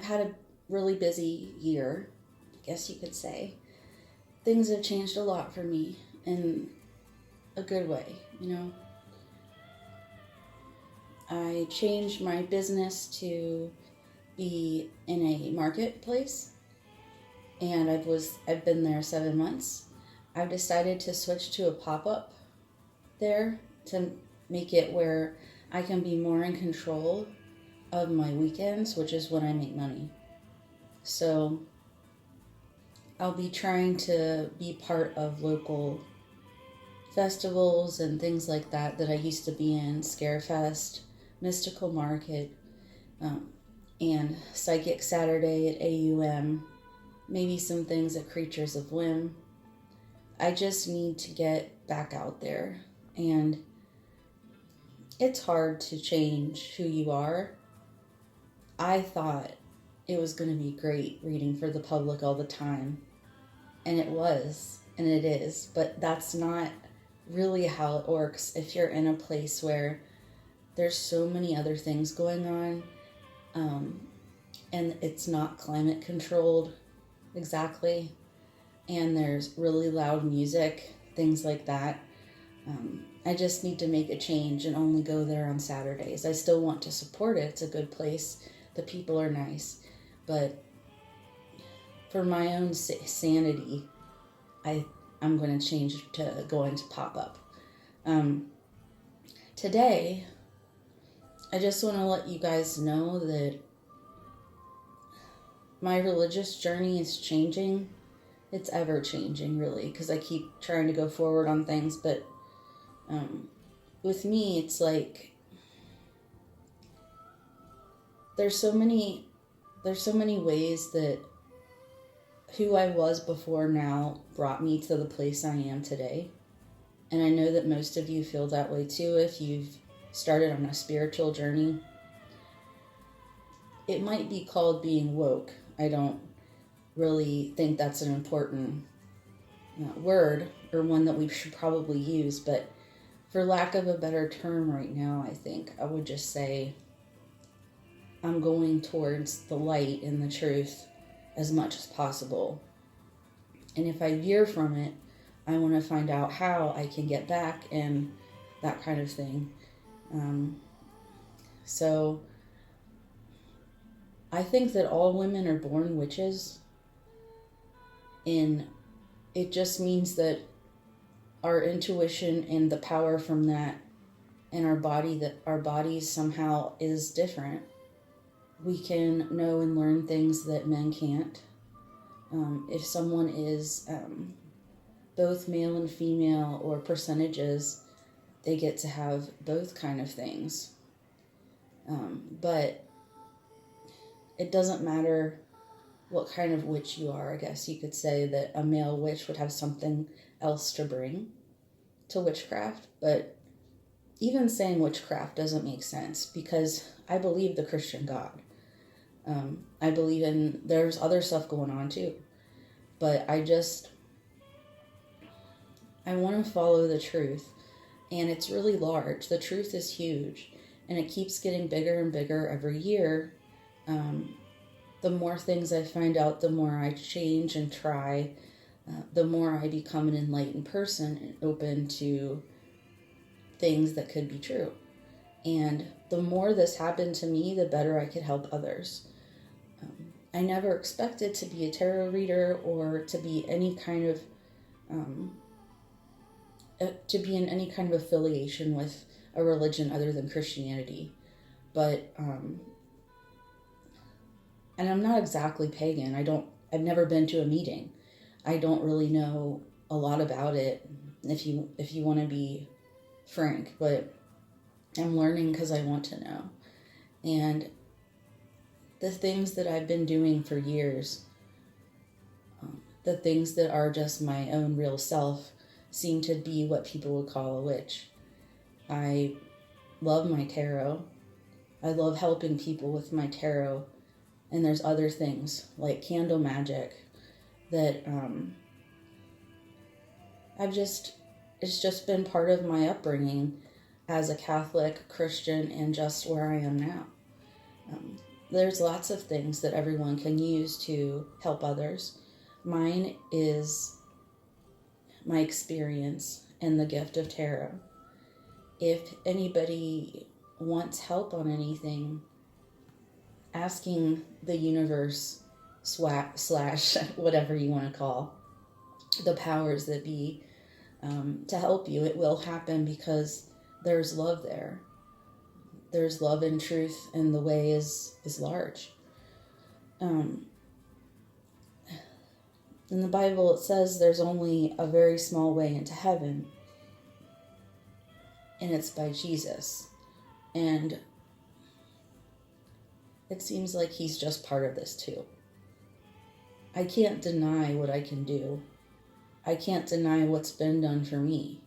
I've had a really busy year, I guess you could say. Things have changed a lot for me in a good way, I changed my business to be in a marketplace, and I've been there 7 months. I've decided to switch to a pop-up there to make it where I can be more in control of my weekends, which is when I make money. So I'll be trying to be part of local festivals and things like that I used to be in, Scarefest, Mystical Market, and Psychic Saturday at AUM, maybe some things at Creatures of Whim. I just need to get back out there, and it's hard to change who you are. I thought it was going to be great reading for the public all the time, and it was, and it is, but that's not really how it works if you're in a place where there's so many other things going on, and it's not climate controlled exactly, and there's really loud music, things like that. I just need to make a change and only go there on Saturdays. I still want to support it. It's a good place. The people are nice. But for my own sanity, I'm going to change to going to pop-up. Today, I just want to let you guys know that my religious journey is changing. It's ever changing, really, because I keep trying to go forward on things, but with me, it's like there's so many ways that who I was before now brought me to the place I am today. And I know that most of you feel that way too if you've started on a spiritual journey. It might be called being woke. I don't really think that's an important word or one that we should probably use, but for lack of a better term right now, I think I would just say I'm going towards the light and the truth as much as possible. And if I veer from it, I want to find out how I can get back and that kind of thing. So I think that all women are born witches, and it just means that our intuition and the power from that and our bodies somehow is different. We can know and learn things that men can't. If someone is both male and female or percentages, they get to have both kind of things. But it doesn't matter what kind of witch you are. I guess you could say that a male witch would have something else to bring to witchcraft, but even saying witchcraft doesn't make sense because I believe the Christian God. I believe there's other stuff going on too, but I want to follow the truth, and it's really large. The truth is huge, and it keeps getting bigger and bigger every year. The more things I find out, the more I change and try, the more I become an enlightened person and open to things that could be true. And the more this happened to me, the better I could help others. I never expected to be a tarot reader or to be any kind of in any kind of affiliation with a religion other than Christianity. But and I'm not exactly pagan. I've never been to a meeting. I don't really know a lot about it, if you want to be frank, but I'm learning because I want to know. And the things that I've been doing for years, the things that are just my own real self, seem to be what people would call a witch. I love my tarot. I love helping people with my tarot. And there's other things like candle magic that it's just been part of my upbringing as a Catholic Christian and just where I am now. there's lots of things that everyone can use to help others. Mine is my experience and the gift of tarot. If anybody wants help on anything, asking the universe slash whatever you want to call the powers that be to help you, it will happen, because there's love there. There's love and truth, and the way is large. In the Bible, it says there's only a very small way into heaven, and it's by Jesus. And it seems like he's just part of this too. I can't deny what I can do. I can't deny what's been done for me.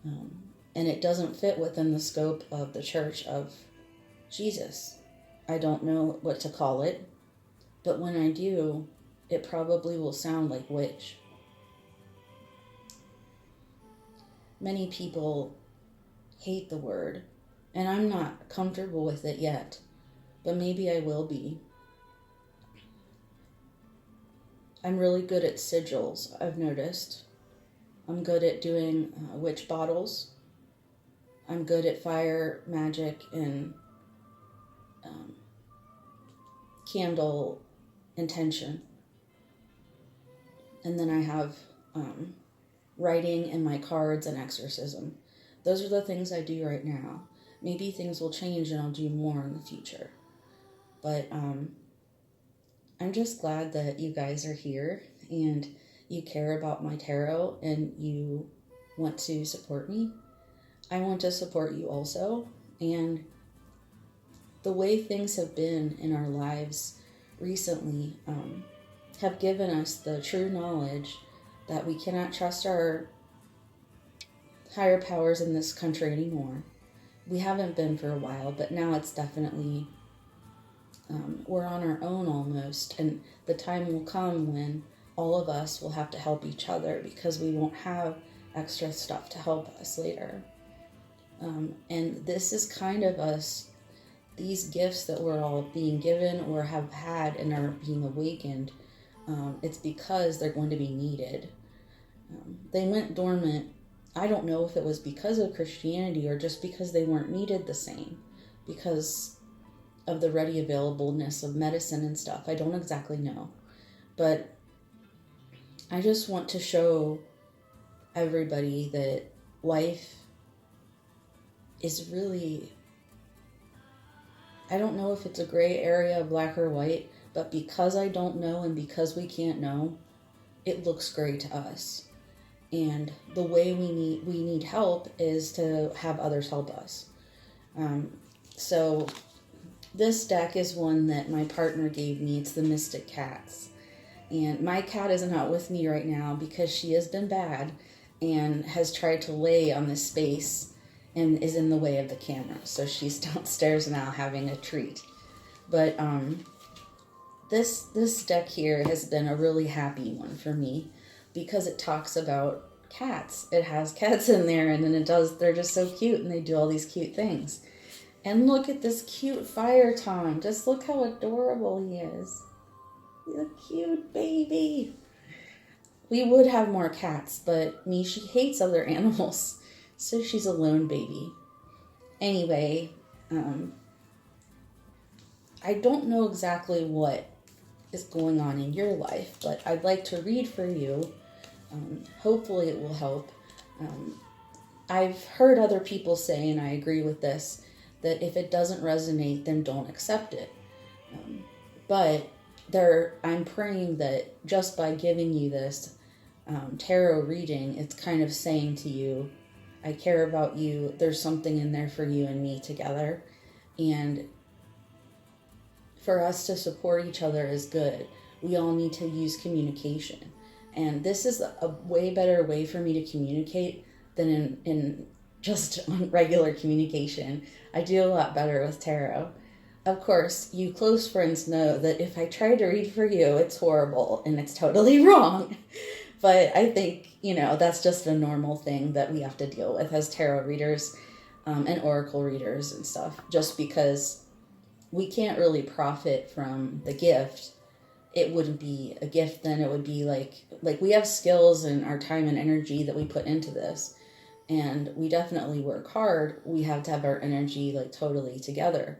And it doesn't fit within the scope of the Church of Jesus. I don't know what to call it, but when I do, it probably will sound like witch. Many people hate the word, and I'm not comfortable with it yet, but maybe I will be. I'm really good at sigils, I've noticed. I'm good at doing witch bottles. I'm good at fire, magic, and candle intention. And then I have writing and my cards and exorcism. Those are the things I do right now. Maybe things will change and I'll do more in the future. But I'm just glad that you guys are here and you care about my tarot and you want to support me. I want to support you also. And the way things have been in our lives recently have given us the true knowledge that we cannot trust our higher powers in this country anymore. We haven't been for a while, but now it's definitely, we're on our own almost. And the time will come when all of us will have to help each other because we won't have extra stuff to help us later. And this is kind of us, these gifts that we're all being given or have had and are being awakened, it's because they're going to be needed. They went dormant. I don't know if it was because of Christianity or just because they weren't needed the same, because of the ready availableness of medicine and stuff. I don't exactly know. But I just want to show everybody that life is really, I don't know if it's a gray area, black or white, but because I don't know and because we can't know, it looks gray to us. And the way we need help is to have others help us. So this deck is one that my partner gave me. It's the Mystic Cats. And my cat is not with me right now because she has been bad and has tried to lay on this space and is in the way of the camera. So she's downstairs now having a treat. But this deck here has been a really happy one for me because it talks about cats. It has cats in there, and then they're just so cute and they do all these cute things. And look at this cute fire Tom. Just look how adorable he is. He's a cute baby. We would have more cats, but she hates other animals. So she's a lone baby. Anyway, I don't know exactly what is going on in your life, but I'd like to read for you. Hopefully it will help. I've heard other people say, and I agree with this, that if it doesn't resonate, then don't accept it. But I'm praying that just by giving you this tarot reading, it's kind of saying to you, I care about you. There's something in there for you and me together. And for us to support each other is good. We all need to use communication. And this is a way better way for me to communicate than in just on regular communication. I do a lot better with tarot. Of course, you close friends know that if I try to read for you, it's horrible and it's totally wrong. But I think, that's just a normal thing that we have to deal with as tarot readers and oracle readers and stuff. Just because we can't really profit from the gift, it wouldn't be a gift then. It would be like we have skills and our time and energy that we put into this, and we definitely work hard. We have to have our energy like totally together.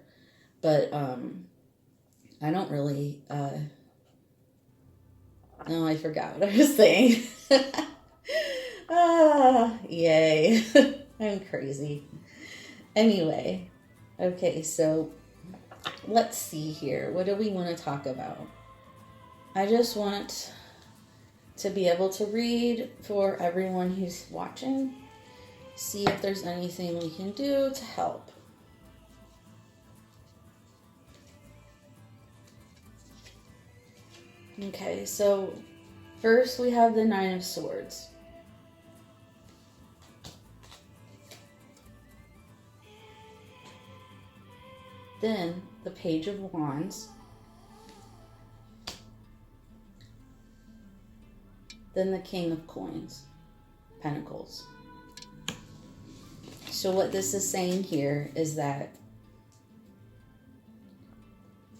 But I don't really no, I forgot what I was saying. Yay. I'm crazy. Anyway, okay, so let's see here. What do we want to talk about? I just want to be able to read for everyone who's watching, see if there's anything we can do to help. Okay, so first we have the Nine of Swords. Then the Page of Wands. Then the King of Coins, Pentacles. So what this is saying here is that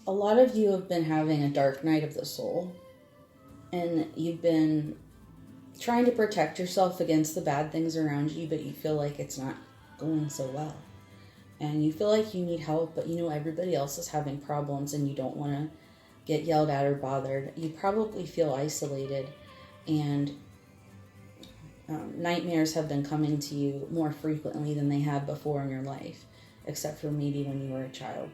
a lot of you have been having a dark night of the soul, and you've been trying to protect yourself against the bad things around you, but you feel like it's not going so well. And you feel like you need help, but you know everybody else is having problems and you don't want to get yelled at or bothered. You probably feel isolated, and nightmares have been coming to you more frequently than they have before in your life, except for maybe when you were a child.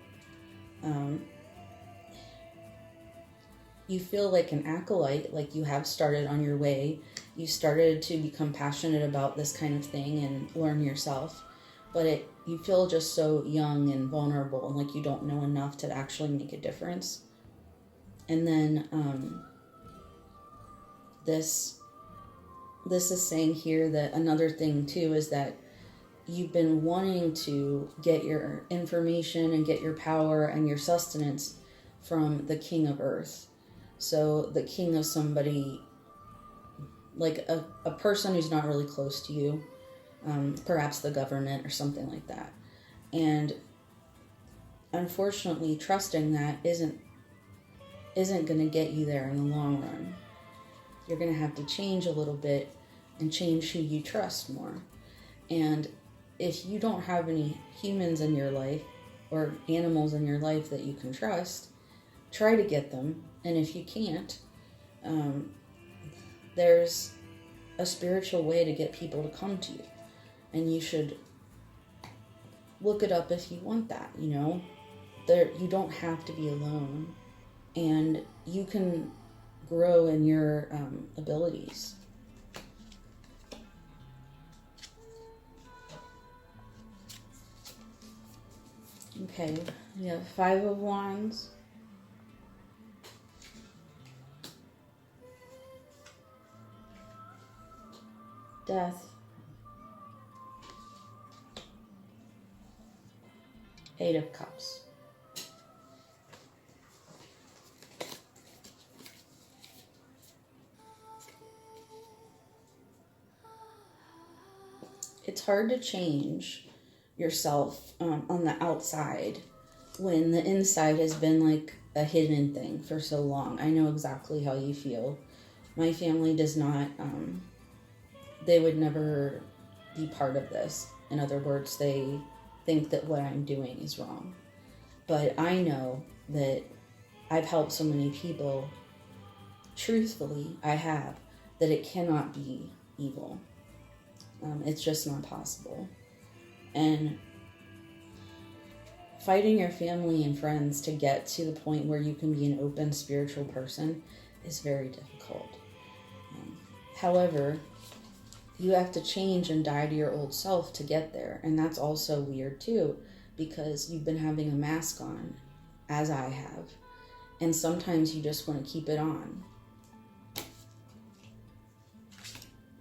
You feel like an acolyte, like you have started on your way. You started to become passionate about this kind of thing and learn yourself, but you feel just so young and vulnerable and like you don't know enough to actually make a difference. And then this is saying here that another thing too is that you've been wanting to get your information and get your power and your sustenance from the King of Earth. So the king of somebody, like a person who's not really close to you, perhaps the government or something like that. And unfortunately, trusting that isn't going to get you there in the long run. You're going to have to change a little bit and change who you trust more. And if you don't have any humans in your life or animals in your life that you can trust, try to get them. And if you can't, there's a spiritual way to get people to come to you. And you should look it up if you want that, you know. You don't have to be alone. And you can grow in your abilities. Okay, we have Five of Wands. Death. Eight of Cups. It's hard to change yourself on the outside when the inside has been like a hidden thing for so long. I know exactly how you feel. My family does not, they would never be part of this. In other words, they think that what I'm doing is wrong. But I know that I've helped so many people, truthfully, I have, that it cannot be evil. It's just not possible. And fighting your family and friends to get to the point where you can be an open spiritual person is very difficult. However, you have to change and die to your old self to get there. And that's also weird too, because you've been having a mask on, as I have. And sometimes you just want to keep it on.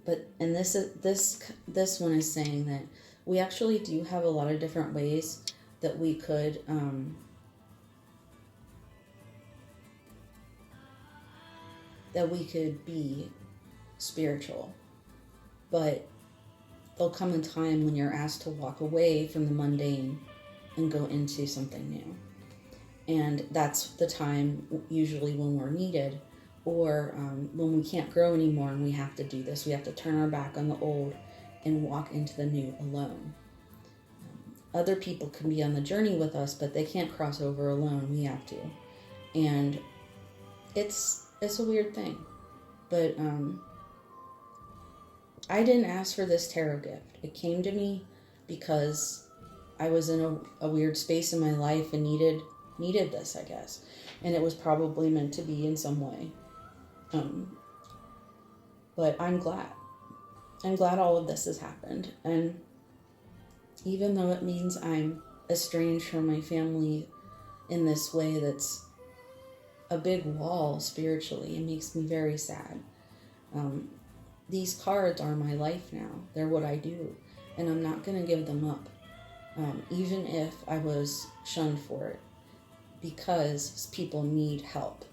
But, and this one is saying that we actually do have a lot of different ways that we could be spiritual. But there'll come a time when you're asked to walk away from the mundane and go into something new. And that's the time usually when we're needed, or when we can't grow anymore and we have to do this. We have to turn our back on the old and walk into the new alone. Other people can be on the journey with us, but they can't cross over alone. We have to. And it's a weird thing. But I didn't ask for this tarot gift. It came to me because I was in a weird space in my life and needed this, I guess. And it was probably meant to be in some way. But I'm glad. I'm glad all of this has happened. And even though it means I'm estranged from my family in this way that's a big wall spiritually, it makes me very sad. These cards are my life now. They're what I do. And I'm not going to give them up. Even if I was shunned for it. Because people need help.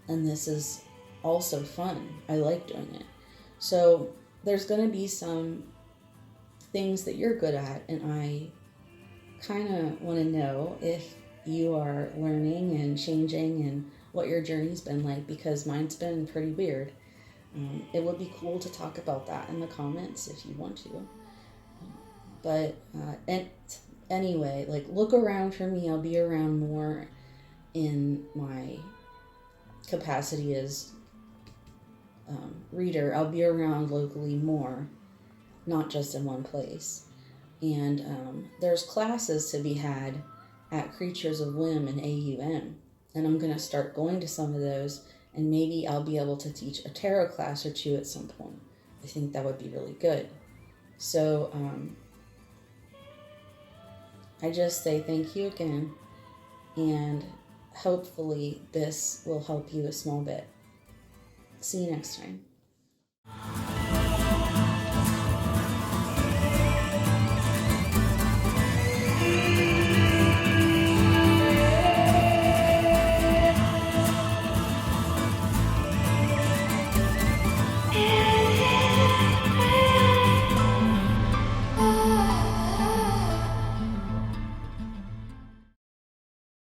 And this is also fun. I like doing it. So there's going to be some things that you're good at, and I kind of want to know if you are learning and changing and what your journey's been like, because mine's been pretty weird. It would be cool to talk about that in the comments if you want to. But anyway, like, look around for me. I'll be around more in my capacity as reader. I'll be around locally more, not just in one place. And there's classes to be had at Creatures of Whim and AUM. And I'm going to start going to some of those, and maybe I'll be able to teach a tarot class or two at some point. I think that would be really good. So I just say thank you again, and hopefully this will help you a small bit. See you next time.